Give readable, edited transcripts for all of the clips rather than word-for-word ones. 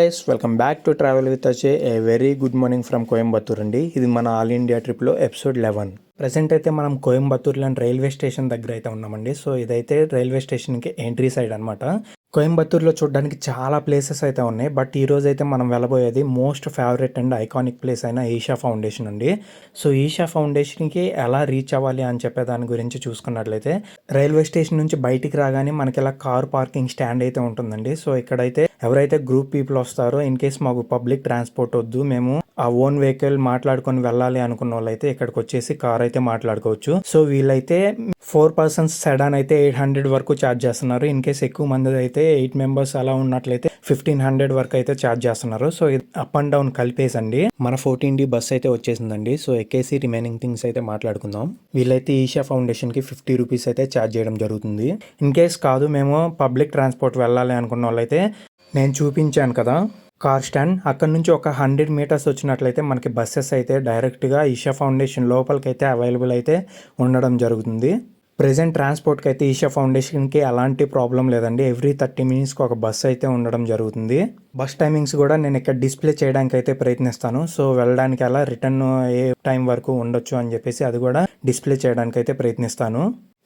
Guys, welcome back to travel with Ajay. A very good morning from Coimbatore అండి. ఇది మన all India ట్రిప్లో episode 11. Present అయితే మనం కోయంబత్తూర్లోని రైల్వే స్టేషన్ దగ్గర అయితే ఉన్నామండి. సో ఇదైతే రైల్వే స్టేషన్కి ఎంట్రీ సైడ్ అనమాట. కోయంబత్తూర్లో చూడడానికి చాలా ప్లేసెస్ అయితే ఉన్నాయి. బట్ ఈ రోజు అయితే మనం వెళ్ళబోయేది most favourite and iconic place అయిన ఈషా ఫౌండేషన్ అండి. సో ఈషా ఫౌండేషన్కి ఎలా రీచ్ అవ్వాలి అని చెప్పే దాని గురించి చూసుకున్నట్లయితే రైల్వే స్టేషన్ నుంచి బయటికి రాగానే మనకి ఇలా కార్ పార్కింగ్ స్టాండ్ అయితే ఉంటుందండి. సో ఇక్కడైతే ఎవరైతే గ్రూప్ పీపుల్ వస్తారో, ఇన్ కేస్ మాకు పబ్లిక్ ట్రాన్స్పోర్ట్ వద్దు, మేము ఆ ఓన్ వెహికల్ మాట్లాడుకొని వెళ్ళాలి అనుకున్న వాళ్ళు అయితే ఇక్కడికి వచ్చేసి కార్ అయితే మాట్లాడుకోవచ్చు. సో వీళ్ళైతే 4 persons సెడాన్ అయితే 800 వరకు ఛార్జ్ చేస్తున్నారు. ఇన్ కేస్ ఎక్కువ మంది అయితే 8 members అలా ఉన్నట్లయితే 1500 వరకు అయితే ఛార్జ్ చేస్తున్నారు. సో అప్ అండ్ డౌన్ కలిపేసండి. మన 14D బస్ అయితే వచ్చేసిందండి. సో ఎక్కేసి రిమైనింగ్ థింగ్స్ అయితే మాట్లాడుకుందాం. వీళ్ళైతే ఈషా ఫౌండేషన్ కి 50 రూపీస్ అయితే ఛార్జ్ చేయడం జరుగుతుంది. ఇన్ కేస్ కాదు, మేము పబ్లిక్ ట్రాన్స్పోర్ట్ వెళ్ళాలి అనుకున్న వాళ్ళైతే నేను చూపించాను కదా కార్ స్టాండ్, అక్కడ నుంచి ఒక 100 meters వచ్చినట్లయితే మనకి బస్సెస్ అయితే డైరెక్ట్గా ఈషా ఫౌండేషన్ లోపలికి అయితే అవైలబుల్ అయితే ఉండడం జరుగుతుంది. ప్రెజెంట్ ట్రాన్స్పోర్ట్కి అయితే ఈషా ఫౌండేషన్కి అలాంటి ప్రాబ్లం లేదండి. ఎవ్రీ 30 minutesకి ఒక బస్సు అయితే ఉండడం జరుగుతుంది. బస్ టైమింగ్స్ కూడా నేను ఇక్కడ డిస్ప్లే చేయడానికి అయితే ప్రయత్నిస్తాను. సో వెళ్ళడానికి అలా రిటర్న్ ఏ టైం వరకు ఉండొచ్చు అని చెప్పేసి అది కూడా డిస్ప్లే చేయడానికి అయితే ప్రయత్నిస్తాను.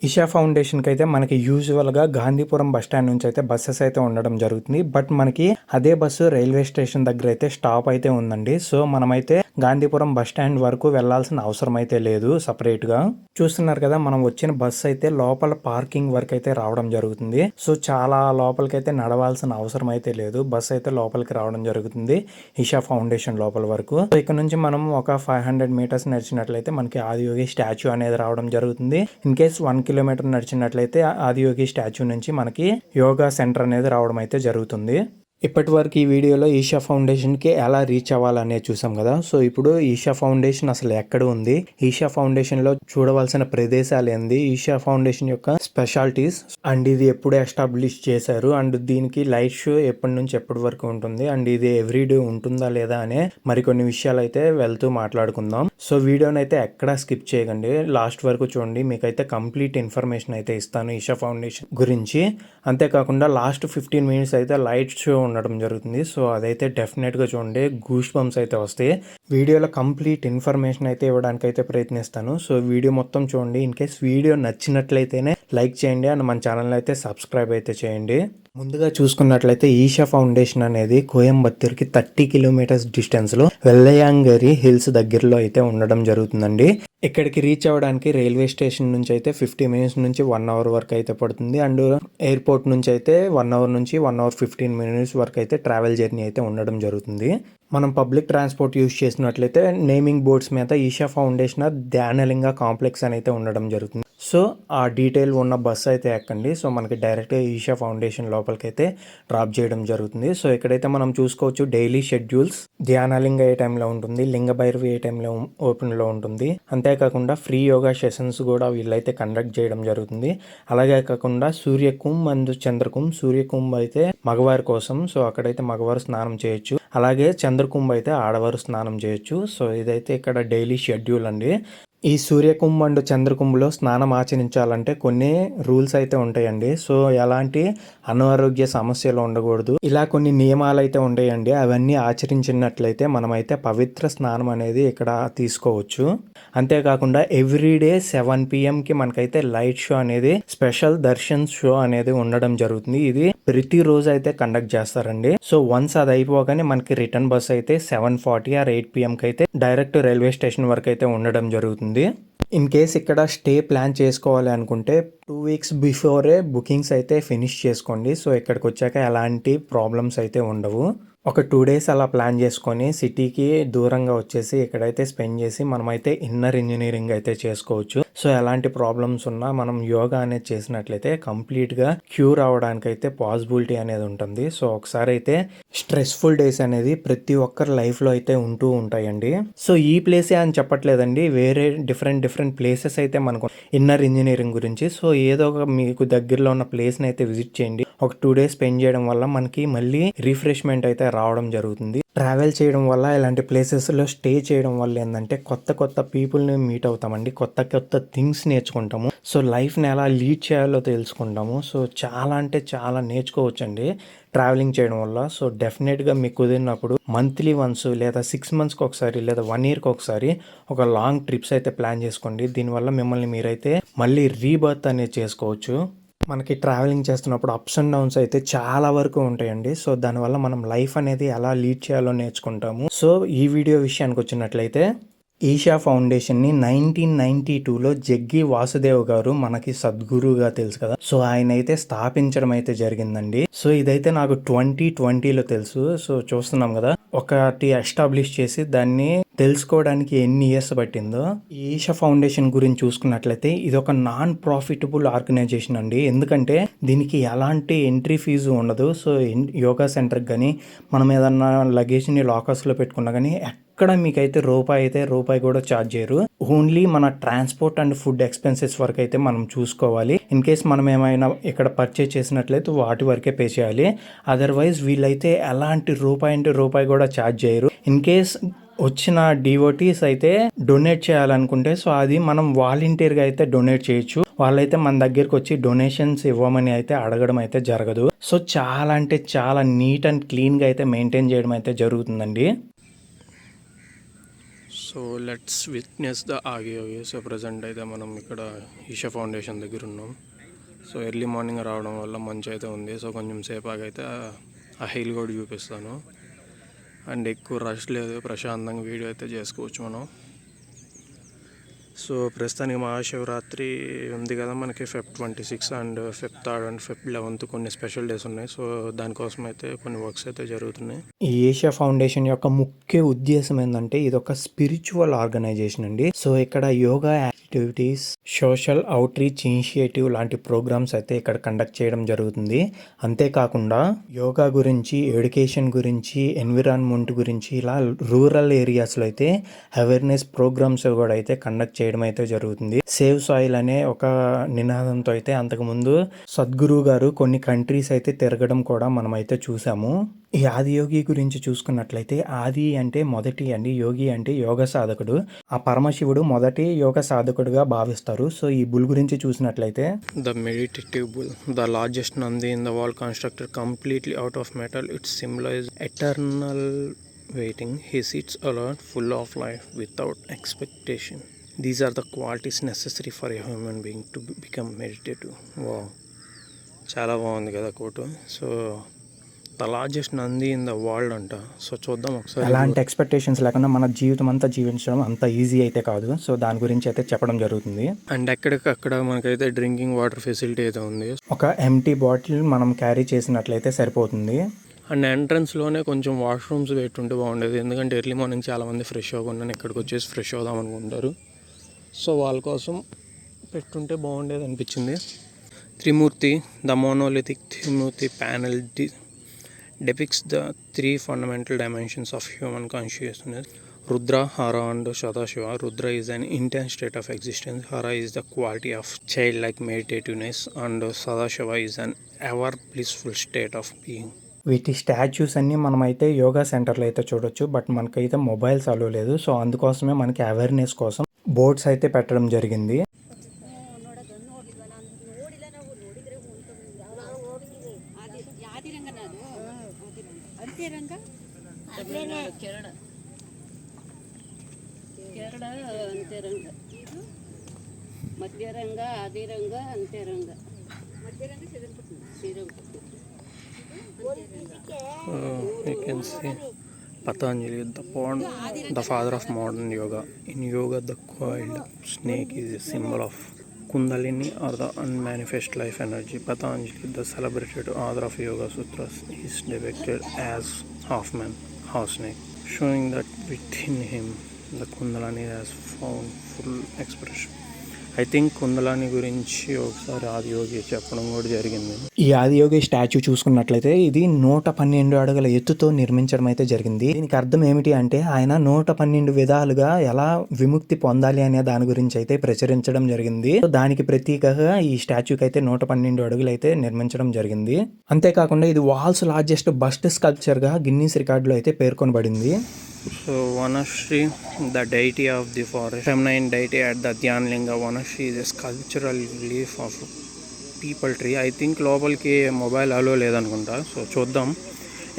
ఈషా ఫౌండేషన్కి అయితే మనకి యూజువల్గా గాంధీపురం బస్ స్టాండ్ నుంచి అయితే బస్సెస్ అయితే ఉండడం జరుగుతుంది. బట్ మనకి అదే బస్సు రైల్వే స్టేషన్ దగ్గర అయితే స్టాప్ అయితే ఉందండి. సో మనమైతే గాంధీపురం బస్ స్టాండ్ వరకు వెళ్లాల్సిన అవసరం అయితే లేదు సపరేట్గా. చూస్తున్నారు కదా, మనం వచ్చిన బస్సు అయితే లోపల పార్కింగ్ వరకు అయితే రావడం జరుగుతుంది. సో చాలా లోపలికి అయితే నడవాల్సిన అవసరం అయితే లేదు. బస్ అయితే లోపలికి రావడం జరుగుతుంది ఈషా ఫౌండేషన్ లోపల వరకు. సో ఇక్కడ నుంచి మనం ఒక 500 meters నడిచినట్లయితే మనకి ఆదియోగి స్టాచ్యూ అనేది రావడం జరుగుతుంది. ఇన్ కేస్ 1 kilometer నడిచినట్లయితే ఆదియోగి స్టాచ్యూ నుంచి మనకి యోగా సెంటర్ అనేది రావడం అయితే జరుగుతుంది. ఇప్పటి వరకు ఈ వీడియోలో ఈషా ఫౌండేషన్కి ఎలా రీచ్ అవ్వాలనేది చూసాం కదా. సో ఇప్పుడు ఈషా ఫౌండేషన్ అసలు ఎక్కడ ఉంది, ఈషా ఫౌండేషన్లో చూడవలసిన ప్రదేశాలు ఏంది, ఈషా ఫౌండేషన్ యొక్క స్పెషాలిటీస్ అండ్ ఇది ఎప్పుడు ఎస్టాబ్లిష్ చేశారు, అండ్ దీనికి లైట్ షో ఎప్పటి నుంచి ఎప్పటి వరకు ఉంటుంది, అండ్ ఇది ఎవ్రీడే ఉంటుందా లేదా అనే మరికొన్ని విషయాలు అయితే వెళ్తూ మాట్లాడుకుందాం. సో వీడియోని అయితే ఎక్కడా స్కిప్ చేయకండి, లాస్ట్ వరకు చూడండి. మీకైతే కంప్లీట్ ఇన్ఫర్మేషన్ అయితే ఇస్తాను ఈషా ఫౌండేషన్ గురించి. అంతేకాకుండా లాస్ట్ 15 minutes అయితే లైట్ షో ఉండడం జరుగుతుంది. సో అదైతే డెఫినెట్గా చూడండి, గూస్ బంప్స్ అయితే వస్తాయి. వీడియోలో కంప్లీట్ ఇన్ఫర్మేషన్ అయితే ఇవ్వడానికి అయితే ప్రయత్నిస్తాను. సో వీడియో మొత్తం చూడండి. ఇన్ కేస్ వీడియో నచ్చినట్లయితేనే లైక్ చేయండి అండ్ మన ఛానల్ అయితే సబ్స్క్రైబ్ అయితే చేయండి. ముందుగా చూసుకున్నట్లయితే ఈషా ఫౌండేషన్ అనేది కోయంబత్తూర్కి 30 kilometers డిస్టెన్స్లో వెల్లయాంగరి హిల్స్ దగ్గరలో అయితే ఉండడం జరుగుతుందండి. ఇక్కడికి రీచ్ అవ్వడానికి రైల్వే స్టేషన్ నుంచి అయితే 50 minutes నుంచి 1 hour వరకు అయితే పడుతుంది. అండ్ ఎయిర్పోర్ట్ నుంచి అయితే 1 hour నుంచి 1 hour 15 minutes వరకు అయితే ట్రావెల్ జర్నీ అయితే ఉండడం జరుగుతుంది. మనం పబ్లిక్ ట్రాన్స్పోర్ట్ యూజ్ చేసినట్లయితే నేమింగ్ బోర్డ్స్ మీద ఈషా ఫౌండేషన్ ధ్యానలింగ కాంప్లెక్స్ అని అయితే ఉండడం జరుగుతుంది. సో ఆ డీటెయిల్ ఉన్న బస్సు అయితే ఎక్కండి. సో మనకి డైరెక్ట్గా ఈషా ఫౌండేషన్ లోపలికి అయితే డ్రాప్ చేయడం జరుగుతుంది. సో ఇక్కడైతే మనం చూసుకోవచ్చు డైలీ షెడ్యూల్స్. ధ్యానలింగ ఏ టైంలో ఉంటుంది, లింగ భైరవి ఏ టైంలో ఓపెన్లో ఉంటుంది. అంతేకాకుండా ఫ్రీ యోగా సెషన్స్ కూడా వీళ్ళైతే కండక్ట్ చేయడం జరుగుతుంది. అలాగే కాకుండా సూర్యకుంభ్ అండ్ చంద్రకుంభ్. సూర్యకుంభ్ అయితే మగవారి కోసం, సో అక్కడైతే మగవారు స్నానం చేయొచ్చు. అలాగే చంద్రకుంభ్ అయితే ఆడవారు స్నానం చేయొచ్చు. సో ఇదైతే ఇక్కడ డైలీ షెడ్యూల్ అండి. ఈ సూర్యకుంభ్ అండ్ చంద్రకుంభ్లో స్నానం ఆచరించాలంటే కొన్ని రూల్స్ అయితే ఉంటాయండి. సో ఎలాంటి అనారోగ్య సమస్యలు ఉండకూడదు, ఇలా కొన్ని నియమాలు అయితే ఉంటాయండి. అవన్నీ ఆచరించినట్లయితే మనమైతే పవిత్ర స్నానం అనేది ఇక్కడ తీసుకోవచ్చు. అంతేకాకుండా ఎవ్రీడే 7 PM మనకైతే లైట్ షో అనేది, స్పెషల్ దర్శన్ షో అనేది ఉండడం జరుగుతుంది. ఇది ప్రతిరోజు అయితే కండక్ట్ చేస్తారండి. సో వన్స్ అది అయిపోగానే మనకి రిటర్న్ బస్ అయితే 7:40 or 8 PM అయితే డైరెక్ట్ రైల్వే స్టేషన్ వరకు అయితే ఉండడం జరుగుతుంది. ఇన్ కేస్ ఇక్కడ స్టే ప్లాన్ చేసుకోవాలి అనుకుంటే 2 weeks బిఫోరే బుకింగ్స్ అయితే ఫినిష్ చేసుకోండి. సో ఇక్కడికి వచ్చాక ఎలాంటి ప్రాబ్లమ్స్ అయితే ఉండవు. ఒక 2 days అలా ప్లాన్ చేసుకొని సిటీకి దూరంగా వచ్చేసి ఇక్కడైతే స్పెండ్ చేసి మనమైతే ఇన్నర్ ఇంజనీరింగ్ అయితే చేసుకోవచ్చు. సో ఎలాంటి ప్రాబ్లమ్స్ ఉన్నా మనం యోగా అనేది చేసినట్లయితే కంప్లీట్గా క్యూర్ అవ్వడానికి అయితే పాసిబిలిటీ అనేది ఉంటుంది. సో ఒకసారి అయితే స్ట్రెస్ఫుల్ డేస్ అనేది ప్రతి ఒక్కరి లైఫ్లో అయితే ఉంటూ ఉంటాయండి. సో ఈ ప్లేసే అని చెప్పట్లేదండి, వేరే డిఫరెంట్ ప్లేసెస్ అయితే మనకు ఇన్నర్ ఇంజనీరింగ్ గురించి. సో ఏదో ఒక మీకు దగ్గరలో ఉన్న ప్లేస్ని అయితే విజిట్ చేయండి. ఒక 2 days స్పెండ్ చేయడం వల్ల మనకి మళ్ళీ రిఫ్రెష్మెంట్ అయితే రావడం జరుగుతుంది. ట్రావెల్ చేయడం వల్ల, ఇలాంటి ప్లేసెస్లో స్టే చేయడం వల్ల ఏంటంటే కొత్త పీపుల్ని మీట్ అవుతామండి, కొత్త థింగ్స్ నేర్చుకుంటాము. సో లైఫ్ని ఎలా లీడ్ చేయాలో తెలుసుకుంటాము. సో చాలా అంటే చాలా నేర్చుకోవచ్చండి ట్రావెలింగ్ చేయడం వల్ల. సో డెఫినెట్గా మీకు కుదిరినప్పుడు మంత్లీ వన్స్ లేదా 6 మంత్స్కి ఒకసారి లేదా 1 ఇయర్కి ఒకసారి ఒక లాంగ్ ట్రిప్స్ అయితే ప్లాన్ చేసుకోండి. దీనివల్ల మిమ్మల్ని మీరైతే మళ్ళీ రీబర్త్ అనేది చేసుకోవచ్చు. మనకి ట్రావెలింగ్ చేస్తున్నప్పుడు అప్స్ అండ్ డౌన్స్ అయితే చాలా వరకు ఉంటాయండి. సో దానివల్ల మనం లైఫ్ అనేది ఎలా లీడ్ చేయాలో నేర్చుకుంటాము. సో ఈ వీడియో విషయానికి వచ్చినట్లయితే ఈషా ఫౌండేషన్ని 1992లో జగ్గి వాసుదేవ్ గారు మనకి సద్గురుగా తెలుసు కదా, సో ఆయన అయితే స్థాపించడం అయితే జరిగిందండి. సో ఇదైతే నాకు 2020లో తెలుసు. సో చూస్తున్నాం కదా, ఒకటి ఎస్టాబ్లిష్ చేసి దాన్ని తెలుసుకోవడానికి ఎన్ని ఇయర్స్ పట్టిందో. ఈ ఈషా ఫౌండేషన్ గురించి చూసుకున్నట్లయితే ఇది ఒక నాన్ ప్రాఫిటబుల్ ఆర్గనైజేషన్ అండి. ఎందుకంటే దీనికి ఎలాంటి ఎంట్రీ ఫీజు ఉండదు. సో యోగా సెంటర్కి కానీ మనం ఏదన్నా లగేజ్ని లాకర్స్లో పెట్టుకున్నా కానీ ఎక్కడ మీకైతే రూపాయి కూడా ఛార్జ్ చేయరు. ఓన్లీ మన ట్రాన్స్పోర్ట్ అండ్ ఫుడ్ ఎక్స్పెన్సెస్ వరకు అయితే మనం చూసుకోవాలి. ఇన్ కేస్ మనం ఏమైనా ఇక్కడ పర్చేజ్ చేసినట్లయితే వాటి వరకే పే చేయాలి. అదర్వైజ్ వీళ్ళైతే ఎలాంటి రూపాయి కూడా ఛార్జ్ చేయరు. ఇన్ కేస్ వచ్చిన డివోటీస్ అయితే డొనేట్ చేయాలనుకుంటే సో అది మనం వాలంటీర్గా అయితే డొనేట్ చేయొచ్చు. వాళ్ళైతే మన దగ్గరికి వచ్చి డొనేషన్స్ ఇవ్వమని అయితే అడగడం అయితే జరగదు. సో చాలా అంటే చాలా నీట్ అండ్ క్లీన్గా అయితే మెయింటైన్ చేయడం అయితే జరుగుతుందండి. సో లెట్స్ విట్నెస్ ద ఆగియోగి. సో ప్రజెంట్ అయితే మనం ఇక్కడ ఈషా ఫౌండేషన్ దగ్గర ఉన్నాం. సో ఎర్లీ మార్నింగ్ రావడం వల్ల మంచి అయితే ఉంది. సో కొంచెం సేపాగా అయితే ఆ హిల్ కూడా చూపిస్తాను. అండ్ ఎక్కువ రష్ లేదు, ప్రశాంతంగా వీడియో అయితే చేసుకోవచ్చు మనం. సో ప్రస్తుతానికి మహాశివరాత్రి ఉంది కదా మనకి, Feb 26 and Feb 3 and Feb 11 కొన్ని స్పెషల్ డేస్ ఉన్నాయి. సో దానికోసం అయితే కొన్ని వర్క్స్ అయితే జరుగుతున్నాయి. ఈ ఏషియా ఫౌండేషన్ యొక్క ముఖ్య ఉద్దేశం ఏంటంటే ఇది ఒక స్పిరిచువల్ ఆర్గనైజేషన్ అండి. సో ఇక్కడ yoga activities, social out reach initiative లాంటి ప్రోగ్రామ్స్ అయితే ఇక్కడ కండక్ట్ చేయడం జరుగుతుంది. అంతేకాకుండా యోగా గురించి, ఎడ్యుకేషన్ గురించి, ఎన్విరాన్మెంట్ గురించి ఇలా రూరల్ ఏరియాస్లో అయితే అవేర్నెస్ ప్రోగ్రామ్స్ కూడా అయితే కండక్ట్ చేయడం అయితే జరుగుతుంది. సేవ్ సాయిల్ అనే ఒక నినాదంతో అయితే అంతకుముందు సద్గురు గారు కొన్ని కంట్రీస్ అయితే తిరగడం కూడా మనం అయితే చూసాము. ఈ ఆదియోగి గురించి చూసుకున్నట్లయితే ఆది అంటే మొదటి అండి, యోగి అంటే యోగ సాధకుడు. ఆ పరమశివుడు మొదటి యోగ సాధకుడుగా భావిస్తారు. సో ఈ బుల్ గురించి చూసినట్లయితే the meditative bull, the largest Nandi in the world, constructed completely out of metal. It's symbolize eternal waiting. He sits alone, full of life, without expectation. These are the qualities necessary for a human being to become meditative. Wow, చాలా బాగుంది కదా coat. So the largest Nandi in the world అంట. So చూద్దాం ఒకసారి. అలాంటి expectations లేకుండా మన జీవితం అంతా జీవించడం అంత ఈజీ అయితే కాదు. సో దాని గురించి అయితే చెప్పడం జరుగుతుంది. అండ్ ఎక్కడికక్కడ మనకైతే డ్రింకింగ్ వాటర్ ఫెసిలిటీ అయితే ఉంది. ఒక ఎంటీ బాటిల్ మనం క్యారీ చేసినట్లయితే సరిపోతుంది. అండ్ ఎంట్రన్స్లోనే కొంచెం వాష్రూమ్స్ పెట్టుంటే బాగుండేది. ఎందుకంటే ఎర్లీ మార్నింగ్ చాలామంది ఫ్రెష్ అవ్వకుండా ఇక్కడికి వచ్చేసి ఫ్రెష్ అవుదాం అనుకుంటారు. సో వాళ్ళ కోసం పెట్టుంటే బాగుండేది అనిపించింది. Trimurti, the monolithic Trimurti panel depicts the three fundamental dimensions of human consciousness: Rudra, Hara and Sadashiva. Rudra is an intense state of existence. Hara is the quality of childlike meditativeness, and Sadashiva is an ever blissful state of being. వీటి statues అన్నీ మనమైతే యోగా సెంటర్లో అయితే చూడొచ్చు. But మనకైతే mobiles అలో లేదు. So అందుకోసమే మనకి అవేర్నెస్ కోసం బోర్డ్స్ అయితే పెట్టడం జరిగింది. మధ్యరంగ, ఆదిరంగ, అంత్యరంగ. You can see Patanjali, the father of modern yoga. In yoga, the coiled snake is a symbol of Kundalini or the unmanifest life energy. Patanjali, the celebrated author of Yoga Sutras, is depicted as half man, half snake, showing that within him the Kundalini has found full expression. I think Kundalini గురించి ఒకసారి ఆదియోగి చెప్పడం కూడా జరిగింది. ఈ Adiyogi statue చూసుకున్నట్లయితే ఇది 112 అడుగుల ఎత్తుతో నిర్మించడం అయితే జరిగింది. దీనికి అర్థం ఏమిటి అంటే ఆయన 112 విధాలుగా ఎలా విముక్తి పొందాలి అనే దాని గురించి అయితే ప్రచురించడం జరిగింది. దానికి ప్రతీకగా ఈ స్టాచ్యూకి అయితే 112 అడుగులు అయితే నిర్మించడం జరిగింది. అంతేకాకుండా ఇది వరల్డ్స్ లార్జెస్ట్ బస్ట్ స్కల్ప్చర్ గా గిన్నీస్ రికార్డులో అయితే పేర్కొనబడింది. So Vanashri, the deity of the forest, feminine deity at the Dhyan Linga. Vanashri is a sculptural relief of people tree. I think లోపలికి మొబైల్ అలో లేదనుకుంటా. సో చూద్దాం.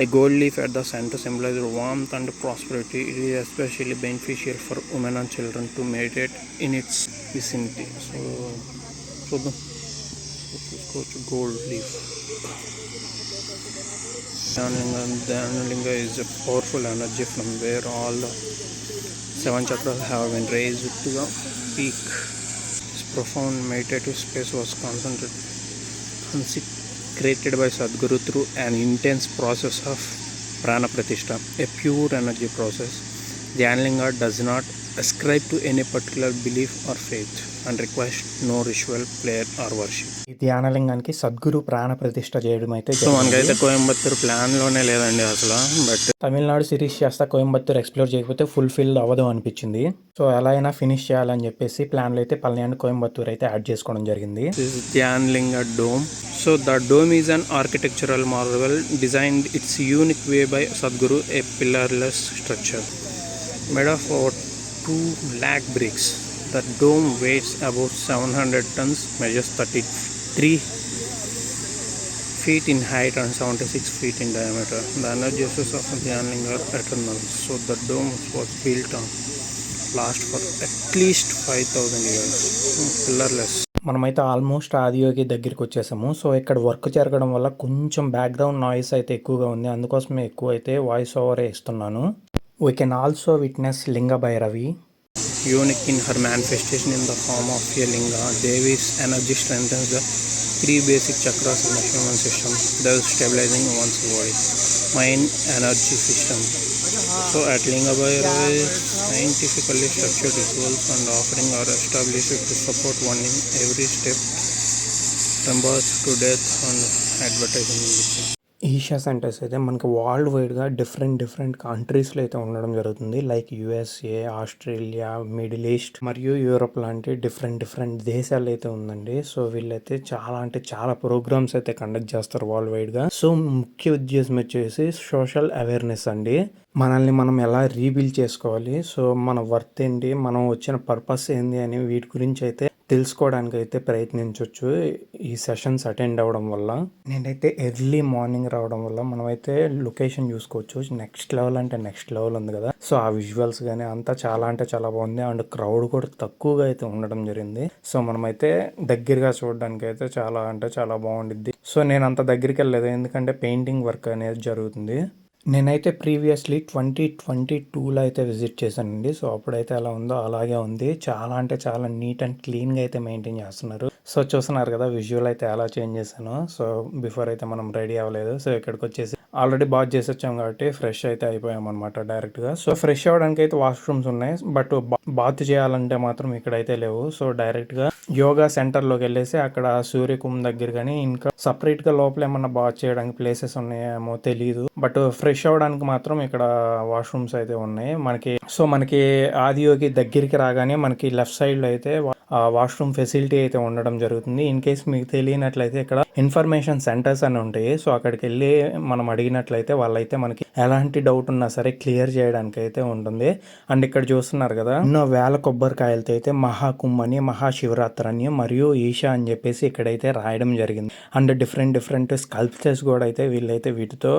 A gold leaf at the center symbolizes warmth and prosperity. It is especially beneficial for women and children to meditate in its vicinity. So the gold leaf. Dhyanalinga is a powerful energy from where all the 7 chakras have been raised to the peak. This profound meditative space was created by Sadhguru through an intense process of prana pratishtha, a pure energy process. Dhyanlinga does not ascribe to any particular belief or faith and requires no ritual, prayer or worship. ఈ ధ్యానలింగానికి సద్గురు ప్రాణ ప్రతిష్ఠ చేయడం అయితే so మనకైతే కోయంబత్తూరు ప్లాన్లోనే లేదండి అసలు. But Tamil Nadu series చేస్తా Coimbatore explore చేయకపోతే ఫుల్ఫిల్ అవ్వదు అనిపించింది. సో ఎలా అయినా ఫినిష్ చేయాలని చెప్పేసి ప్లాన్లో అయితే పళని అండ్ కోయంబత్తూరు అయితే యాడ్ చేసుకోవడం జరిగింది. Dhyanalinga dome. So the dome is an architectural marvel designed its unique way by Sadhguru, a pillarless structure made of over 2 lakh bricks. The dome weighs about 700 tons, measures 33 feet in height and 76 feet in diameter. The energy sources of Dhyanlinga are eternal. So the dome was built on last for at least 5,000 years. Pillarless. మనమైతే almost Adiyogi దగ్గరికి వచ్చేసాము. So ఇక్కడ work జరగడం వల్ల కొంచెం background noise అయితే ఎక్కువగా ఉంది. అందుకోసమే ఎక్కువ అయితే వాయిస్ ఓవరే ఇస్తున్నాను. వీ కెన్ ఆల్సో విట్నెస్ లింగ Bhairavi. Unique in her manifestation in the form of a linga, Devi's energy strengthens the 3 basic chakras in the human system, thus stabilizing one's body, mind, energy system. So at Linga Bhairava, scientifically structured rituals and offering are established to support one in every step from birth to death and advertising. Isha centres అయితే మనకి world వైడ్గా different కంట్రీస్లో అయితే ఉండడం జరుగుతుంది. Like USA, Australia, Middle East మరియు Europe లాంటి different దేశాలు అయితే ఉందండి. సో వీళ్ళైతే చాలా ప్రోగ్రామ్స్ అయితే కండక్ట్ చేస్తారు వరల్డ్ వైడ్గా. సో ముఖ్య ఉద్దేశం వచ్చేసి సోషల్ అవేర్నెస్ అండి. మనల్ని మనం ఎలా రీబిల్డ్ చేసుకోవాలి, సో మన వర్త్ ఏంటి, మనం వచ్చిన పర్పస్ ఏంది అని వీటి గురించి అయితే తెలుసుకోవడానికి అయితే ప్రయత్నించవచ్చు ఈ సెషన్స్ అటెండ్ అవ్వడం వల్ల. నేనైతే ఎర్లీ మార్నింగ్ రావడం వల్ల మనమైతే లొకేషన్ చూసుకోవచ్చు. నెక్స్ట్ లెవెల్ అంటే నెక్స్ట్ లెవెల్ ఉంది కదా. సో ఆ విజువల్స్ కానీ అంతా చాలా బాగుంది. అండ్ క్రౌడ్ కూడా తక్కువగా అయితే ఉండడం జరిగింది. సో మనమైతే దగ్గరగా చూడడానికి అయితే చాలా బాగుండిద్ది. సో నేను అంత దగ్గరికి వెళ్ళలేదు, ఎందుకంటే పెయింటింగ్ వర్క్ అనేది జరుగుతుంది. నేనైతే ప్రీవియస్లీ 2022లో అయితే విజిట్ చేశానండి. సో అప్పుడైతే ఎలా ఉందో అలాగే ఉంది. చాలా నీట్ అండ్ క్లీన్గా అయితే మెయింటైన్ చేస్తున్నారు. సో చూస్తున్నారు కదా విజువల్ అయితే ఎలా చేంజ్ చేశాను. సో బిఫోర్ అయితే మనం రెడీ అవ్వలేదు. సో ఇక్కడికి వచ్చేసి ఆల్రెడీ బాత్ చేసి వచ్చాం కాబట్టి ఫ్రెష్ అయితే అయిపోయాం అనమాట డైరెక్ట్గా. సో ఫ్రెష్ అవ్వడానికి అయితే వాష్రూమ్స్ ఉన్నాయి, బట్ బాత్ చేయాలంటే మాత్రం ఇక్కడైతే లేవు. సో డైరెక్ట్గా యోగా సెంటర్లోకి వెళ్ళేసి అక్కడ సూర్యకుంభ్ దగ్గర కానీ ఇంకా సపరేట్గా లోపల ఏమన్నా బాత్ చేయడానికి ప్లేసెస్ ఉన్నాయేమో తెలియదు. బట్ ఫ్రెష్ అవ్వడానికి మాత్రం ఇక్కడ వాష్రూమ్స్ అయితే ఉన్నాయి మనకి ఆదియోగి దగ్గరికి రాగానే మనకి లెఫ్ట్ సైడ్లో అయితే వాష్రూమ్ ఫెసిలిటీ అయితే ఉండడం జరుగుతుంది. ఇన్ కేస్ మీకు తెలియనట్లయితే ఇక్కడ ఇన్ఫర్మేషన్ సెంటర్స్ అని ఉంటాయి. సో అక్కడికి వెళ్ళి మనం అడిగినట్లయితే వాళ్ళైతే మనకి ఎలాంటి డౌట్ ఉన్నా సరే క్లియర్ చేయడానికి అయితే ఉంటుంది. అండ్ ఇక్కడ చూస్తున్నారు కదా ఎన్నో వేల కొబ్బరికాయలతో అయితే మహాకుంభ్ అని, మహాశివరాత్రి అని మరియు ఈషా అని చెప్పేసి ఇక్కడైతే రాయడం జరిగింది. అండ్ డిఫరెంట్ స్కల్ప్చర్స్ కూడా అయితే వీళ్ళైతే వీటితో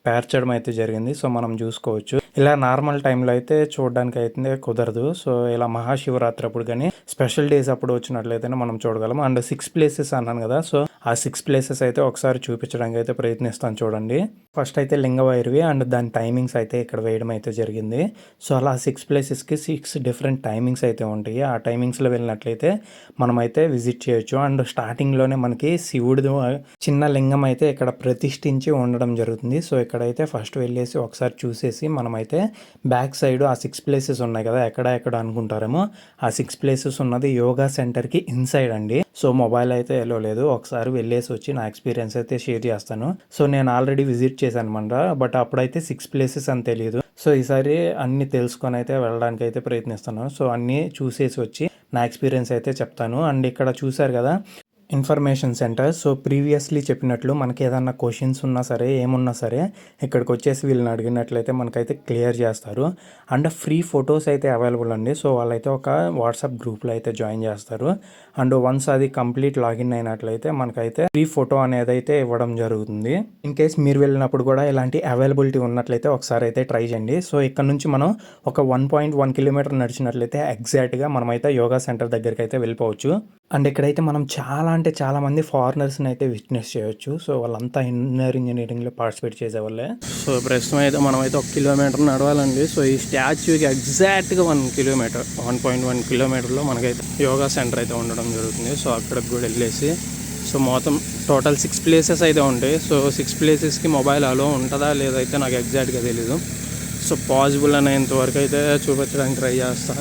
పేర్చడం అయితే జరిగింది. సో మనం చూసుకోవచ్చు. ఇలా నార్మల్ టైంలో అయితే చూడడానికి అయితే కుదరదు. సో ఇలా మహాశివరాత్రి అప్పుడు కానీ స్పెషల్ డేస్ అప్పుడు వచ్చినట్లయితే మనం చూడగలం. అండ్ 6 ప్లేసెస్ అన్నాను కదా. సో ఆ 6 ప్లేసెస్ అయితే ఒకసారి చూపించడానికి అయితే ప్రయత్నిస్తాను చూడండి. ఫస్ట్ అయితే లింగభైరవి అండ్ దాని టైమింగ్స్ అయితే ఇక్కడ వేయడం అయితే జరిగింది. సో అలా 6 ప్లేసెస్కి 6 డిఫరెంట్ టైమింగ్స్ అయితే ఉంటాయి. ఆ టైమింగ్స్లో వెళ్ళినట్లయితే మనమైతే విజిట్ చేయొచ్చు. అండ్ స్టార్టింగ్లోనే మనకి శివుడిది చిన్న లింగం అయితే ఇక్కడ ప్రతిష్ఠించి ఉండడం జరుగుతుంది. సో ఇక్కడైతే ఫస్ట్ వెళ్ళేసి ఒకసారి చూసేసి మనమైతే బ్యాక్ సైడ్ ఆ 6 ప్లేసెస్ ఉన్నాయి కదా, ఎక్కడ అనుకుంటారేమో ఆ 6 ప్లేసెస్ ఉన్నది యోగా సెంటర్కి ఇన్సైడ్ అండి. సో మొబైల్ అయితే వెళ్ళలేదు. ఒకసారి వెళ్ళేసి వచ్చి నా ఎక్స్పీరియన్స్ అయితే షేర్ చేస్తాను. సో నేను ఆల్రెడీ విజిట్ చేశాను అనమాట, బట్ అప్పుడైతే 6 ప్లేసెస్ అని తెలియదు. సో ఈసారి అన్ని తెలుసుకొని అయితే వెళ్ళడానికి అయితే ప్రయత్నిస్తాను. సో అన్నీ చూసేసి వచ్చి నా ఎక్స్పీరియన్స్ అయితే చెప్తాను. అండ్ ఇక్కడ చూశారు కదా ఇన్ఫర్మేషన్ సెంటర్. సో ప్రీవియస్లీ చెప్పినట్లు మనకి ఏదన్నా క్వశ్చన్స్ ఉన్నా సరే ఏమున్నా సరే ఇక్కడికి వచ్చేసి వీళ్ళని అడిగినట్లయితే మనకైతే క్లియర్ చేస్తారు. అండ్ ఫ్రీ ఫొటోస్ అయితే అవైలబుల్ అండి. సో వాళ్ళైతే ఒక వాట్సాప్ గ్రూప్లో అయితే జాయిన్ చేస్తారు. అండ్ వన్స్ అది కంప్లీట్ లాగిన్ అయినట్లయితే మనకైతే ఫ్రీ ఫోటో అనేది అయితే ఇవ్వడం జరుగుతుంది. ఇన్ కేస్ మీరు వెళ్ళినప్పుడు కూడా ఇలాంటి అవైలబిలిటీ ఉన్నట్లయితే ఒకసారి అయితే ట్రై చేయండి. సో ఇక్కడ నుంచి మనం ఒక 1.1 కిలోమీటర్ నడిచినట్లయితే ఎగ్జాక్ట్గా మనమైతే యోగా సెంటర్ దగ్గరికి అయితే వెళ్ళిపోవచ్చు. అండ్ ఇక్కడైతే మనం చాలా మంది ఫారినర్స్ని అయితే విట్నెస్ చేయొచ్చు. సో వాళ్ళంతా ఇంజనీరింగ్లో పార్టిసిపేట్ చేసేవాళ్ళే. సో ప్రస్తుతం అయితే మనమైతే 1 కిలోమీటర్ నడవాలండి. సో ఈ స్టాచ్యూకి ఎగ్జాక్ట్గా 1 కిలోమీటర్ 1.1 కిలోమీటర్లో మనకైతే యోగా సెంటర్ అయితే ఉండడం జరుగుతుంది. సో అక్కడికి కూడా వెళ్ళేసి సో మొత్తం టోటల్ 6 ప్లేసెస్ అయితే ఉంటాయి. సో 6 ప్లేసెస్కి మొబైల్ అలో ఉంటుందా లేదైతే నాకు ఎగ్జాక్ట్గా తెలీదు. సో పాసిబుల్ అనేంత వరకు అయితే చూపించడానికి ట్రై చేస్తా.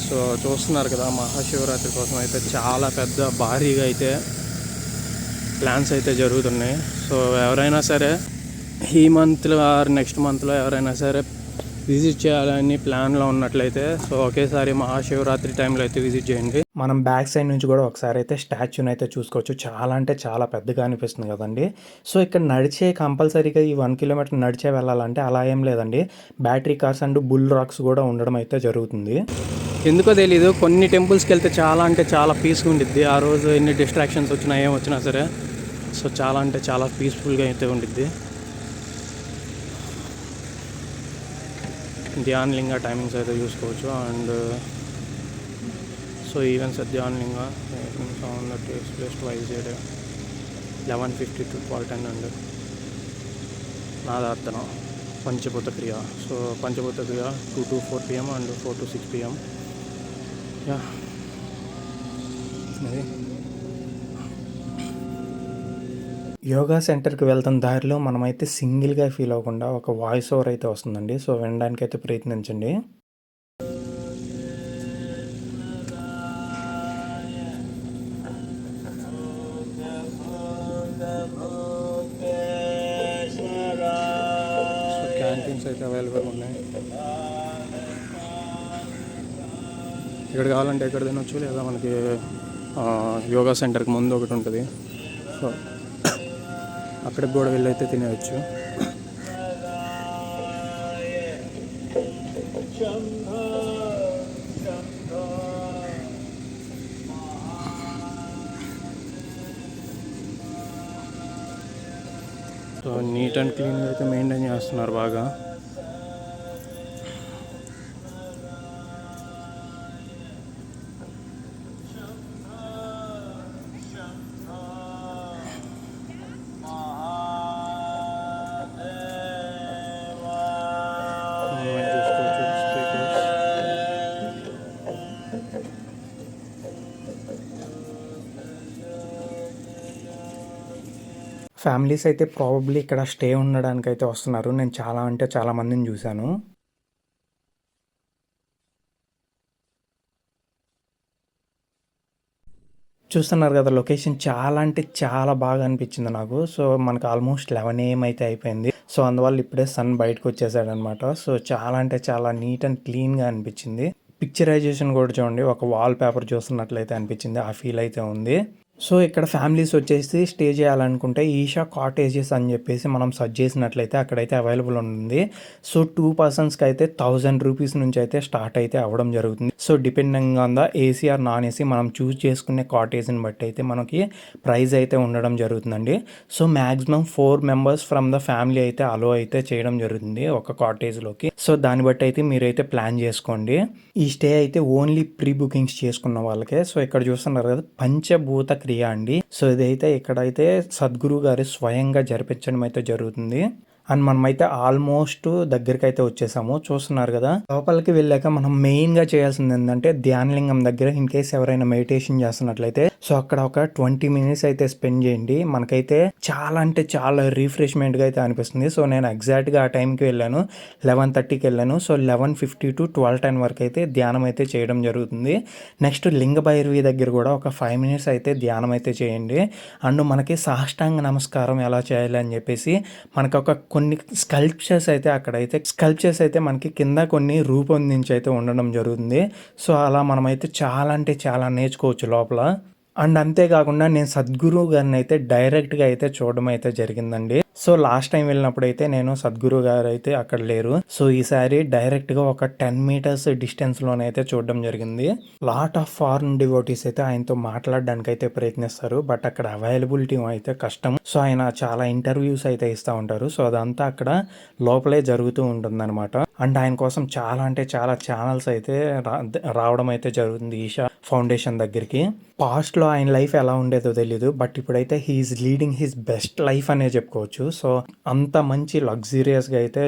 సో చూస్తున్నారు కదా, మహాశివరాత్రి కోసం అయితే చాలా పెద్ద భారీగా అయితే ప్లాన్స్ అయితే జరుగుతున్నాయి. సో ఎవరైనా సరే ఈ మంత్లో ఆర్ నెక్స్ట్ మంత్లో ఎవరైనా సరే విజిట్ చేయాలని ప్లాన్లో ఉన్నట్లయితే సో ఒకేసారి మహాశివరాత్రి టైంలో అయితే విజిట్ చేయండి. మనం బ్యాక్ సైడ్ నుంచి కూడా ఒకసారి అయితే స్టాచ్యూని అయితే చూసుకోవచ్చు. చాలా అంటే చాలా పెద్దగా అనిపిస్తుంది కదండి. సో ఇక్కడ నడిచే కంపల్సరీగా ఈ 1 కిలోమీటర్ నడిచే వెళ్ళాలంటే అలా ఏం లేదండి. బ్యాటరీ కార్స్ అండ్ బుల్ రాక్స్ కూడా ఉండడం అయితే జరుగుతుంది. ఎందుకో తెలీదు, కొన్ని టెంపుల్స్కి వెళ్తే చాలా అంటే చాలా పీస్గా ఉండిద్ది. ఆ రోజు ఎన్ని డిస్ట్రాక్షన్స్ వచ్చినా ఏం వచ్చినా సరే సో చాలా అంటే చాలా పీస్ఫుల్గా అయితే ఉండిద్ది. ధ్యాన్లింగ టైమింగ్స్ అయితే చూసుకోవచ్చు. And so events at Dhyanalinga on the takes place twice a day 11:50 to 12:10 and Nadaradhana Panchabhuta Kriya. So Panchabhuta Kriya 2 to 4 PM and 4 to 6 PM. Yeah అది యోగా సెంటర్కి వెళ్తున్న దారిలో మనమైతే సింగిల్గా ఫీల్ అవ్వకుండా ఒక వాయిస్ ఓవర్ అయితే వస్తుందండి. సో వినడానికి అయితే ప్రయత్నించండి. సో క్యాంటీన్స్ అయితే అవైలబుల్ ఉన్నాయి. ఇక్కడ కావాలంటే ఎక్కడ తినొచ్చు, లేదా మనకి యోగా సెంటర్కి ముందు ఒకటి ఉంటుంది. సో అక్కడికి కూడా వెళ్ళి అయితే తినేయచ్చు. సో నీట్ అండ్ క్లీన్గా అయితే మెయింటైన్ చేస్తున్నారు బాగా. ఫ్యామిలీస్ అయితే ప్రాబబ్లీ ఇక్కడ స్టే ఉండడానికి అయితే వస్తున్నారు. నేను చాలా అంటే చాలా మందిని చూశాను. చూస్తున్నారు కదా, లొకేషన్ చాలా అంటే చాలా బాగా అనిపించింది నాకు. సో మనకు ఆల్మోస్ట్ 11 AM అయితే అయిపోయింది. సో అందువల్ల ఇప్పుడే సన్ బయటకు వచ్చేసాడు అనమాట. సో చాలా అంటే చాలా నీట్ అండ్ క్లీన్గా అనిపించింది. పిక్చరైజేషన్ కూడా చూడండి, ఒక వాల్ పేపర్ చూస్తున్నట్లయితే అనిపించింది. ఆ ఫీల్ అయితే ఉంది. సో ఇక్కడ ఫ్యామిలీస్ వచ్చేసి స్టే చేయాలనుకుంటే ఈషా కాటేజెస్ అని చెప్పేసి మనం సర్చ్ చేసినట్లయితే అక్కడైతే అవైలబుల్ ఉంది. సో 2 పర్సన్స్కి అయితే 1000 రూపీస్ నుంచి అయితే స్టార్ట్ అయితే అవ్వడం జరుగుతుంది. So depending on the AC or non AC మనం చూస్ చేసుకునే కాటేజ్ని బట్టి అయితే మనకి ప్రైస్ అయితే ఉండడం జరుగుతుందండి. So maximum 4 members from the family అయితే అలో అయితే చేయడం జరుగుతుంది ఒక కాటేజ్లోకి. సో దాన్ని బట్టి అయితే మీరైతే ప్లాన్ చేసుకోండి. ఈ స్టే అయితే ఓన్లీ ప్రీ బుకింగ్స్ చేసుకున్న వాళ్ళకే. సో ఇక్కడ చూస్తున్నారు కదా, పంచభూత క్రియ అండి. సో ఇదైతే ఇక్కడైతే సద్గురు గారు స్వయంగా జరిపించడం అయితే జరుగుతుంది. అండ్ మనమైతే ఆల్మోస్ట్ దగ్గరికి అయితే వచ్చేసాము. చూస్తున్నారు కదా, లోపలికి వెళ్ళాక మనం మెయిన్గా చేయాల్సింది ఏంటంటే ధ్యానలింగం దగ్గర ఇన్ కేస్ ఎవరైనా మెడిటేషన్ చేస్తున్నట్లయితే సో అక్కడ ఒక 20 minutes అయితే స్పెండ్ చేయండి. మనకైతే చాలా అంటే చాలా రిఫ్రెష్మెంట్గా అయితే అనిపిస్తుంది. సో నేను ఎగ్జాక్ట్గా ఆ టైంకి వెళ్ళాను, 11:30కి వెళ్ళాను. సో 11:50 to 12:10 వరకు అయితే ధ్యానం అయితే చేయడం జరుగుతుంది. నెక్స్ట్ లింగ భైరవి దగ్గర కూడా ఒక 5 minutes అయితే ధ్యానం అయితే చేయండి. అండ్ మనకి సాష్టాంగ నమస్కారం ఎలా చేయాలి అని చెప్పేసి మనకు ఒక కొన్ని స్కల్ప్చర్స్ అయితే మనకి కింద కొన్ని రూపొందించి అయితే ఉండడం జరుగుతుంది. సో అలా మనమైతే చాలా అంటే చాలా నేర్చుకోవచ్చు లోపల. అండ్ అంతేకాకుండా నేను సద్గురు గారిని అయితే డైరెక్ట్గా అయితే చూడడం అయితే జరిగిందండి. సో లాస్ట్ టైం వెళ్ళినప్పుడు అయితే నేను సద్గురు గారు అయితే అక్కడ లేరు. సో ఈసారి డైరెక్ట్గా ఒక 10 మీటర్స్ డిస్టెన్స్లోనైతే చూడడం జరిగింది. లాట్ ఆఫ్ ఫారెన్ డివోటీస్ అయితే ఆయనతో మాట్లాడడానికి అయితే ప్రయత్నిస్తారు, బట్ అక్కడ అవైలబిలిటీ అయితే కష్టం. సో ఆయన చాలా ఇంటర్వ్యూస్ అయితే ఇస్తూ ఉంటారు. సో అదంతా అక్కడ లోపలే జరుగుతూ ఉంటుందన్నమాట. అండ్ ఆయన కోసం చాలా అంటే చాలా ఛానల్స్ అయితే రావడం అయితే జరుగుతుంది ఈషా ఫౌండేషన్ దగ్గరికి. పాస్ట్లో ఆయన లైఫ్ ఎలా ఉండేదో తెలీదు, బట్ ఇప్పుడైతే he's leading his best life అనే చెప్పుకోవచ్చు. సో అంత మంచి లగ్జూరియస్గా అయితే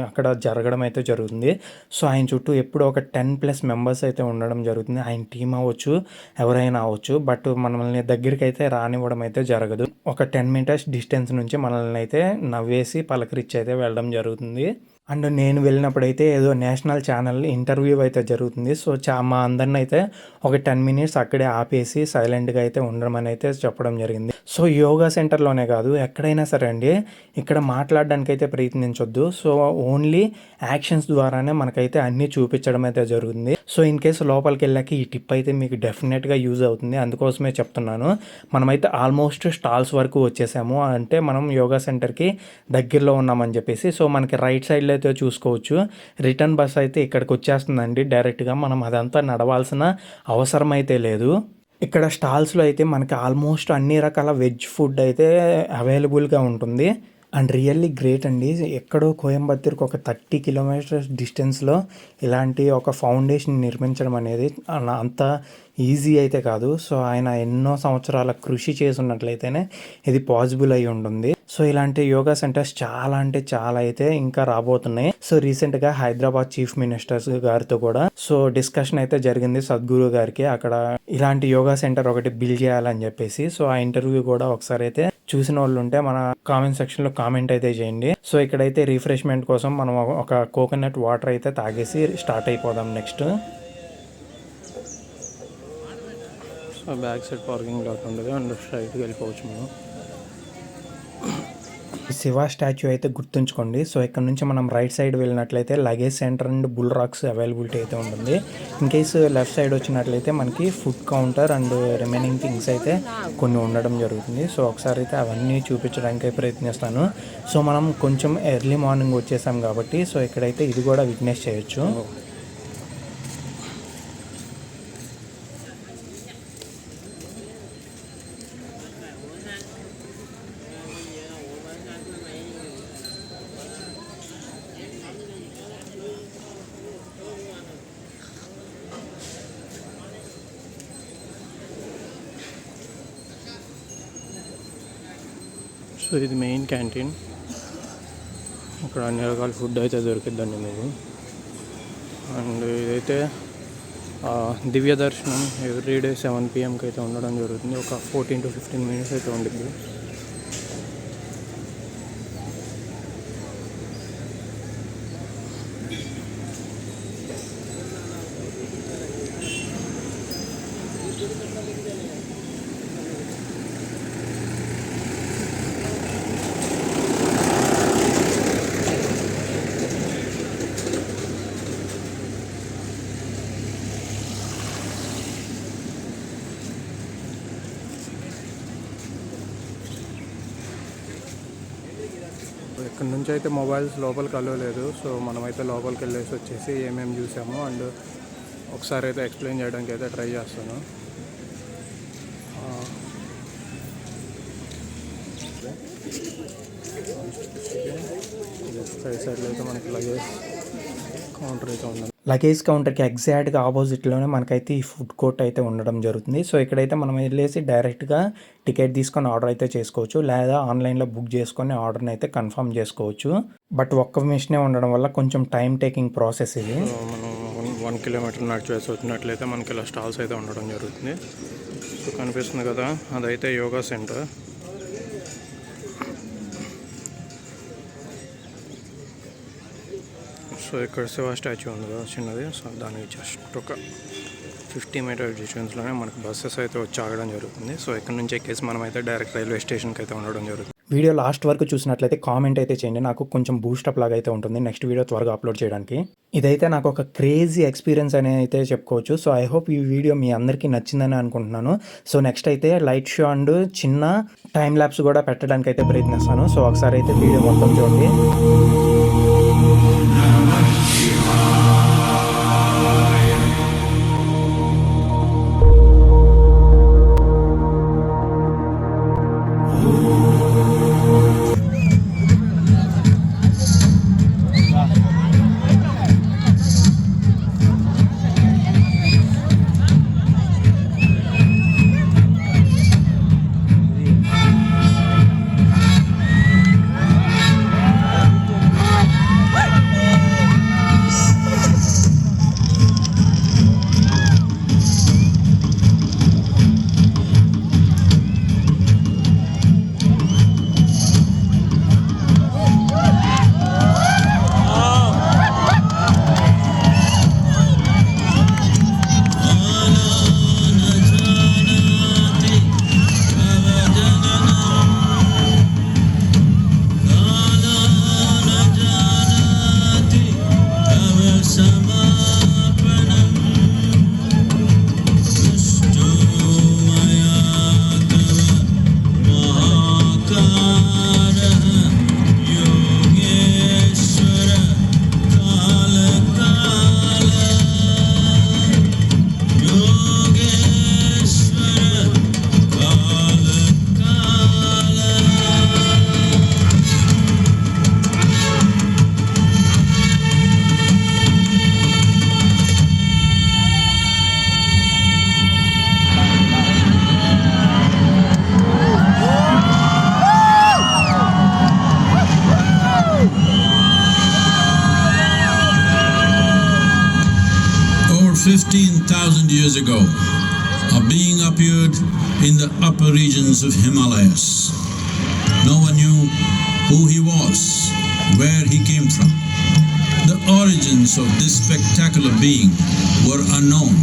అక్కడ జరగడం అయితే జరుగుతుంది. సో ఆయన చుట్టూ ఎప్పుడు ఒక 10+ మెంబర్స్ అయితే ఉండడం జరుగుతుంది. ఆయన టీం అవ్వచ్చు, ఎవరైనా అవ్వచ్చు, బట్ మనల్ని దగ్గరికి అయితే రానివ్వడం అయితే జరగదు. ఒక 10 మీటర్స్ డిస్టెన్స్ నుంచి మనల్ని అయితే నవ్వేసి పలకరించి అయితే వెళ్ళడం జరుగుతుంది. అండ్ నేను వెళ్ళినప్పుడైతే ఏదో నేషనల్ ఛానల్ ఇంటర్వ్యూ అయితే జరుగుతుంది. సో మా అందరిని అయితే ఒక 10 మినిట్స్ అక్కడే ఆపేసి సైలెంట్గా అయితే ఉండమని అయితే చెప్పడం జరిగింది. సో యోగా సెంటర్లోనే కాదు, ఎక్కడైనా సరే అండి, ఇక్కడ మాట్లాడడానికి అయితే ప్రయత్నించొద్దు. సో ఓన్లీ యాక్షన్స్ ద్వారానే మనకైతే అన్నీ చూపించడం అయితే జరుగుతుంది. సో ఇన్ కేసు లోపలికి వెళ్ళాక ఈ టిప్ అయితే మీకు డెఫినెట్గా యూజ్ అవుతుంది, అందుకోసమే చెప్తున్నాను. మనమైతే ఆల్మోస్ట్ స్టాల్స్ వరకు వచ్చేసాము, అంటే మనం యోగా సెంటర్కి దగ్గరలో ఉన్నామని చెప్పేసి. సో మనకి రైట్ సైడ్లో అయితే చూసుకోవచ్చు, రిటర్న్ బస్ అయితే ఇక్కడికి వచ్చేస్తుందండి డైరెక్ట్గా. మనం అదంతా నడవాల్సిన అవసరం అయితే లేదు. ఇక్కడ స్టాల్స్లో అయితే మనకి ఆల్మోస్ట్ అన్ని రకాల వెజ్ ఫుడ్ అయితే అవైలబుల్గా ఉంటుంది. అండ్ రియల్లీ గ్రేట్ అండి, ఎక్కడో కోయంబత్తూర్కి ఒక 30 కిలోమీటర్స్ డిస్టెన్స్లో ఇలాంటి ఒక ఫౌండేషన్ నిర్మించడం అనేది అంత ఈజీ అయితే కాదు. సో ఆయన ఎన్నో సంవత్సరాల కృషి చేస్తున్నట్లయితేనే ఇది పాసిబుల్ అయి ఉంటుంది. సో ఇలాంటి యోగా సెంటర్స్ చాలా అంటే చాలా అయితే ఇంకా రాబోతున్నాయి. సో రీసెంట్గా హైదరాబాద్ చీఫ్ మినిస్టర్స్ గారితో కూడా సో డిస్కషన్ అయితే జరిగింది సద్గురు గారికి, అక్కడ ఇలాంటి యోగా సెంటర్ ఒకటి బిల్డ్ చేయాలని చెప్పేసి. సో ఆ ఇంటర్వ్యూ కూడా ఒకసారి అయితే చూసిన వాళ్ళు ఉంటే మన కామెంట్ సెక్షన్లో కామెంట్ అయితే చేయండి. సో ఇక్కడైతే రిఫ్రెష్మెంట్ కోసం మనం ఒక కోకోనట్ వాటర్ అయితే తాగేసి స్టార్ట్ అయిపోదాం next. So back side parking lot ఉండదు, అండ్ స్ట్రైట్గా వెళ్ళిపోవచ్చు మనం. శివ స్టాచ్యూ అయితే గుర్తుంచుకోండి. సో ఇక్కడ నుంచి మనం రైట్ సైడ్ వెళ్ళినట్లయితే లగేజ్ సెంటర్ అండ్ బుల్ రాక్స్ అవైలబిలిటీ అయితే ఉంటుంది. ఇన్ కేసు లెఫ్ట్ సైడ్ వచ్చినట్లయితే మనకి food counter and remaining things అయితే కొన్ని ఉండడం జరుగుతుంది. సో ఒకసారి అయితే అవన్నీ చూపించడానికి ప్రయత్నిస్తాను. సో మనం కొంచెం ఎర్లీ మార్నింగ్ వచ్చేసాం కాబట్టి సో ఇక్కడైతే ఇది కూడా విట్నెస్ చేయొచ్చు. సో ఇది మెయిన్ క్యాంటీన్, ఇక్కడ అన్ని రకాల ఫుడ్ అయితే దొరికిద్దండి మీకు. అండ్ ఇదైతే దివ్య దర్శనం ఎవ్రీడే 7 PM అయితే ఉండడం జరుగుతుంది. ఒక 14 to 15 minutes అయితే ఉండిద్ది. ఇక్కడ నుంచి అయితే మొబైల్స్ లోపలికి అలవలేదు. సో మనమైతే లోపలికి వెళ్ళేసి వచ్చేసి ఏమేమి చూసామో అండ్ ఒకసారి అయితే ఎక్స్ప్లెయిన్ చేయడానికి అయితే ట్రై చేస్తాను. రైట్ సైడ్లో అయితే మనకి లగేజ్ కౌంటర్ అయితే ఉంది. లగేజ్ కౌంటర్కి ఎగ్జాక్ట్గా ఆపోజిట్లోనే మనకైతే ఈ ఫుడ్ కోర్ట్ అయితే ఉండడం జరుగుతుంది. సో ఇక్కడైతే మనం వెళ్ళేసి డైరెక్ట్గా టికెట్ తీసుకొని ఆర్డర్ అయితే చేసుకోవచ్చు, లేదా ఆన్లైన్లో బుక్ చేసుకొని ఆర్డర్ని అయితే కన్ఫర్మ్ చేసుకోవచ్చు. బట్ ఒక్క మిషనే ఉండడం వల్ల కొంచెం టైం టేకింగ్ ప్రాసెస్ ఇది. మనం 1 kilometer నడిచేసి వచ్చినట్లయితే మనకి ఇలా స్టాల్స్ అయితే ఉండడం జరుగుతుంది. సో కనిపిస్తుంది కదా, అదైతే యోగా సెంటర్. సో ఇక్కడ శివ స్టాచ్యూ ఉంది కదా చిన్నది, సో దానికి జస్ట్ ఒక 50 meter డిస్టెన్స్లోనే మనకి బస్సెస్ అయితే వచ్చి ఆగడం జరుగుతుంది. సో ఇక్కడ నుంచి ఎక్కేసి మనం అయితే డైరెక్ట్ రైల్వే స్టేషన్కి అయితే ఉండడం జరుగుతుంది. వీడియో లాస్ట్ వరకు చూసినట్లయితే కామెంట్ అయితే చేయండి, నాకు కొంచెం బూస్టప్ లాగా అయితే ఉంటుంది నెక్స్ట్ వీడియో త్వరగా అప్లోడ్ చేయడానికి. ఇదైతే నాకు ఒక క్రేజీ ఎక్స్పీరియన్స్ అని అయితే చెప్పుకోవచ్చు. సో ఐ హోప్ ఈ వీడియో మీ అందరికీ నచ్చిందని అనుకుంటున్నాను. సో నెక్స్ట్ అయితే లైట్ షో అండ్ చిన్న టైం ల్యాప్స్ కూడా పెట్టడానికి అయితే ప్రయత్నిస్తాను. సో ఒకసారి అయితే వీడియో మొత్తం చూడండి. Over 15,000 years ago, a being appeared in the upper regions of Himalayas. No one knew who he was, where he came from. The origins of this spectacular being were unknown.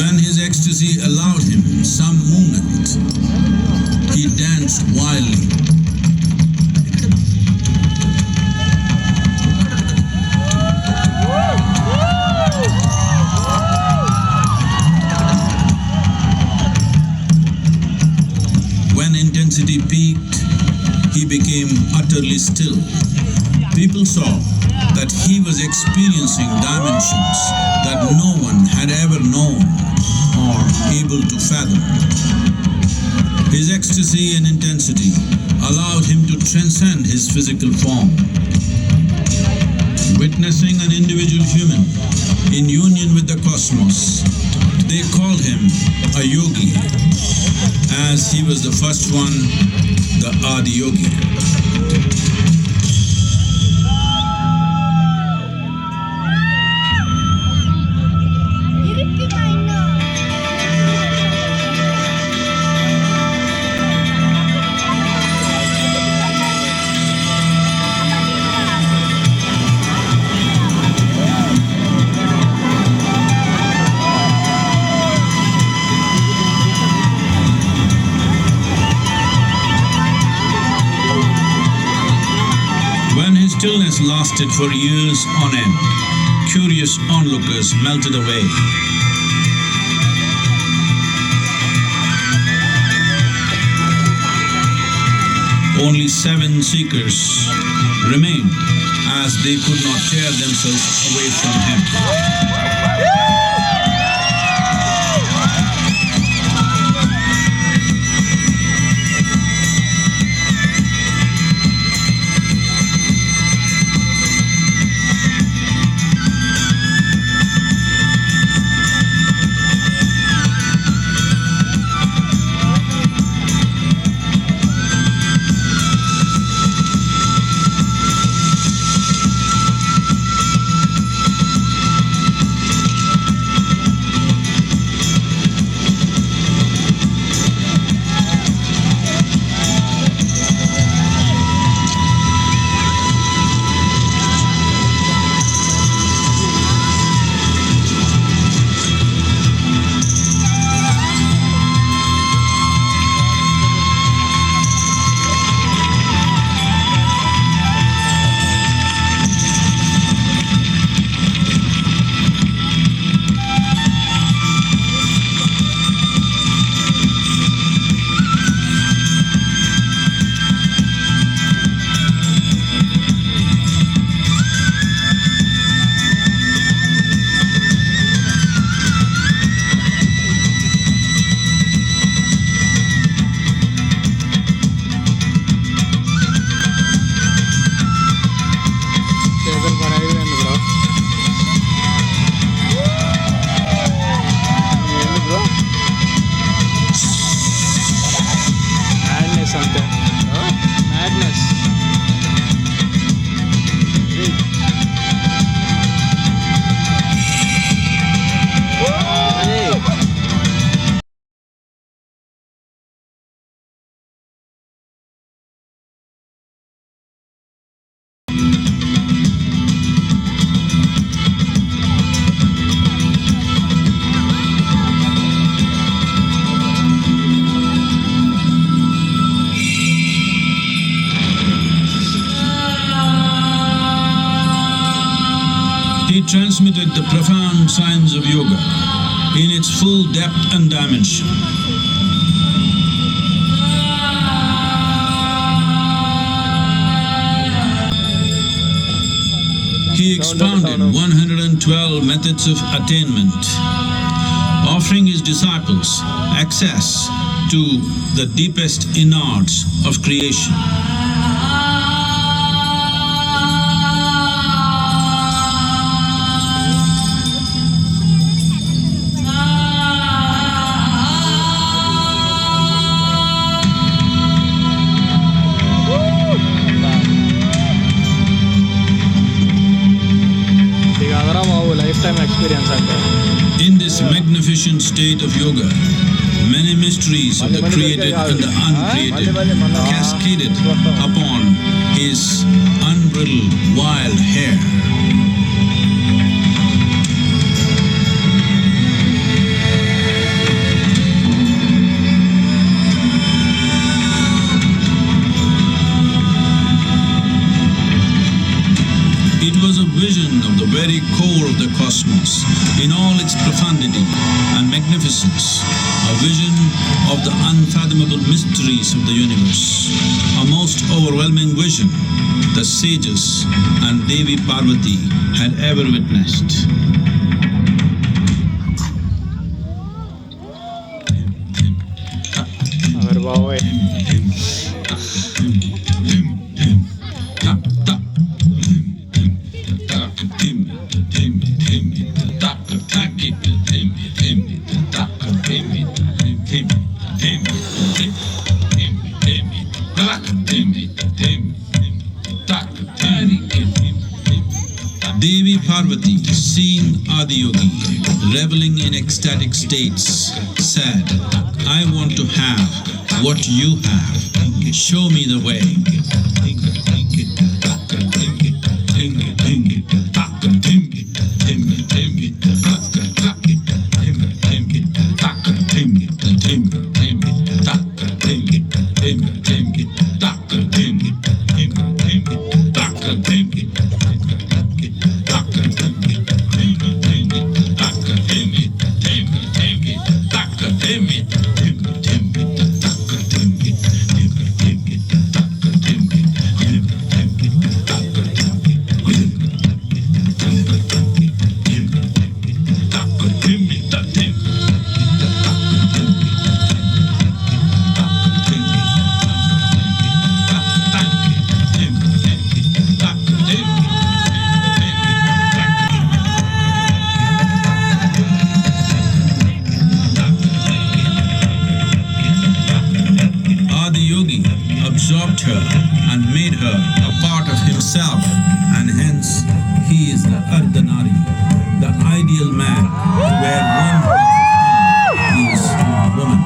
When his ecstasy allowed him some movement, he danced wildly. When intensity peaked, he became utterly still. People saw that he was experiencing dimensions that no one had ever known or able to fathom. His ecstasy and intensity allowed him to transcend his physical form. Witnessing an individual human in union with the cosmos, they called him a yogi, as he was the first one, the Adi Yogi. When his stillness lasted for years on end, curious onlookers melted away. Only 7 seekers remained, as they could not tear themselves away from him. Madness అంతే, madness. He transmitted the profound science of yoga in its full depth and dimension. He expounded 112 methods of attainment, offering his disciples access to the deepest innards of creation. ఇది కాదరా బాబు life time experience అంటే. In this magnificent state of yoga, many mysteries of the created and the uncreated cascaded upon his unbridled wild hair. It was a vision of the very core of the cosmos in all its profundity and magnificence, a vision of the unfathomable mysteries of the universe, a most overwhelming vision the sages and Devi Parvati had ever witnessed. అరే బాబోయ్, Devi Parvati, seeing Adiyogi reveling in ecstatic states, said, "I want to have what you have. Show me the way." Absorbed her and made her a part of himself, and hence he is the Ardhanari, the ideal man, where one half of him is woman.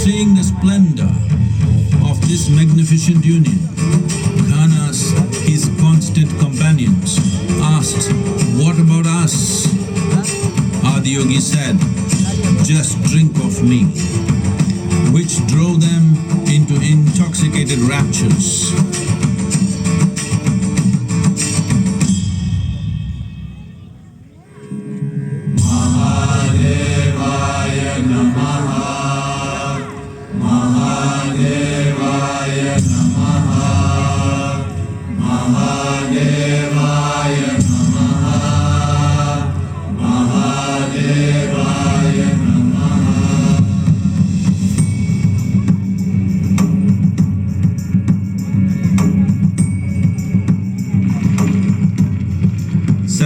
Seeing the splendor of this magnificent union, Ghanas, his constant companions, asked, "What about us?" Adiyogi said, just drink of me, which drove them into intoxicated raptures.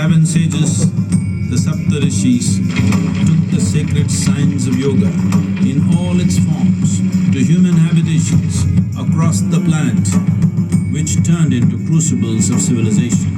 Seven sages, the Saptarishis, took the sacred science of yoga in all its forms to human habitations across the planet, which turned into crucibles of civilization.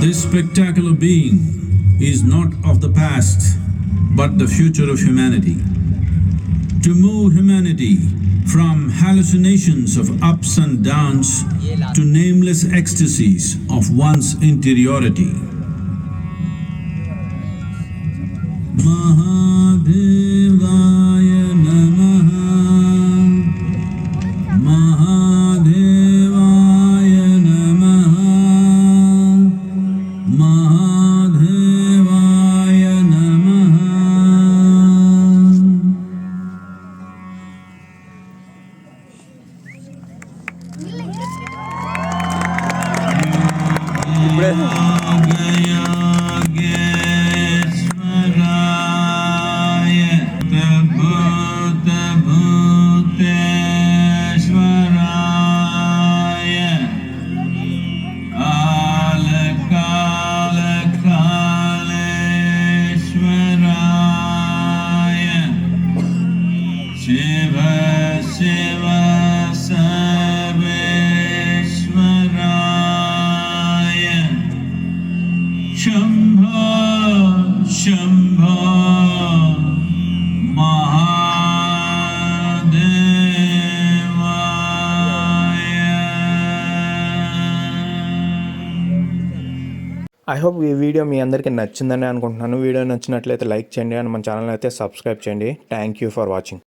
This spectacular being is not of the past, but the future of humanity. To move humanity from hallucinations of ups and downs to nameless ecstasies of one's interiority. Mahadevaya Namaha. Mahadevaya Namaha. Mahadevaya Namaha. Shiva Shiva Sarveshwaraya Shambho Shambho Mahadevaya. I hope ఈ video మీ అందరికీ నచ్చిందని అనుకుంటున్నాను. Video నచ్చినట్లయితే like చేయండి and మన channel అయితే subscribe చేయండి. Thank you for watching.